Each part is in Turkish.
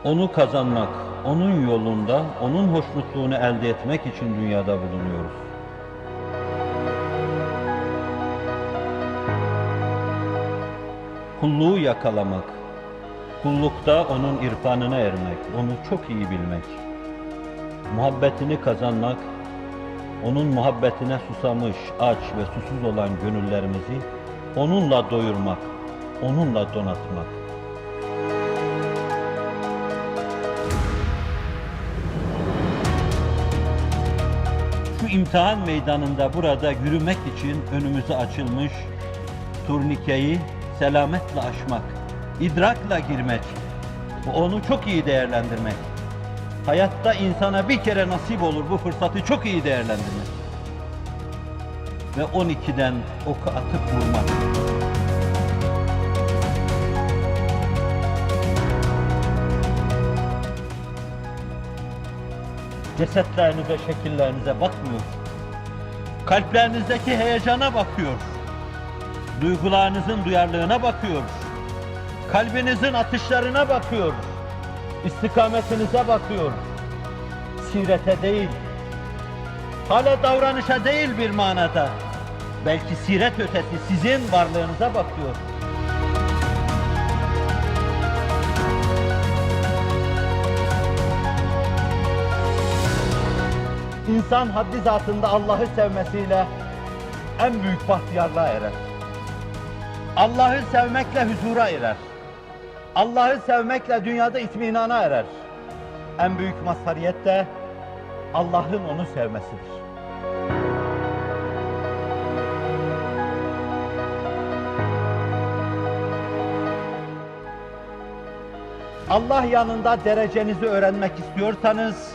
Onu kazanmak, onun yolunda, onun hoşnutluğunu elde etmek için dünyada bulunuyoruz. Kulluğu yakalamak, kullukta onun irfanına ermek, onu çok iyi bilmek, muhabbetini kazanmak, onun muhabbetine susamış, aç ve susuz olan gönüllerimizi onunla doyurmak, onunla donatmak. Şu imtihan meydanında burada yürümek için önümüze açılmış turnikeyi selametle aşmak, idrakla girmek, onu çok iyi değerlendirmek. Hayatta insana bir kere nasip olur bu fırsatı çok iyi değerlendirmek. Ve 12'den oku atıp vurmak. Cesetlerinize, şekillerinize bakmıyor. Kalplerinizdeki heyecana bakıyor. Duygularınızın duyarlılığına bakıyor. Kalbinizin atışlarına bakıyor. İstikametinize bakıyor. Sirete değil, hale davranışa değil bir manada, belki siret ötesi sizin varlığınıza bakıyor. İnsan haddi zatında Allah'ı sevmesiyle en büyük bahtiyarlığa erer. Allah'ı sevmekle huzura erer. Allah'ı sevmekle dünyada itminana erer. En büyük mazhariyet de Allah'ın onu sevmesidir. Allah yanında derecenizi öğrenmek istiyorsanız,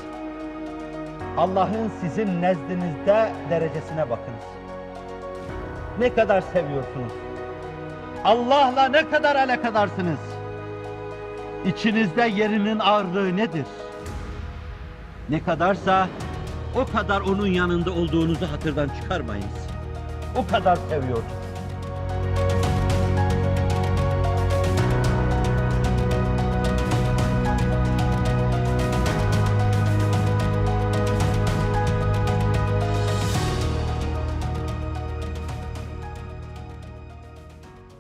Allah'ın sizin nezdinizde derecesine bakınız. Ne kadar seviyorsunuz? Allah'la ne kadar alakadarsınız? İçinizde yerinin ağırlığı nedir? Ne kadarsa o kadar onun yanında olduğunuzu hatırdan çıkarmayınız. O kadar seviyorsunuz.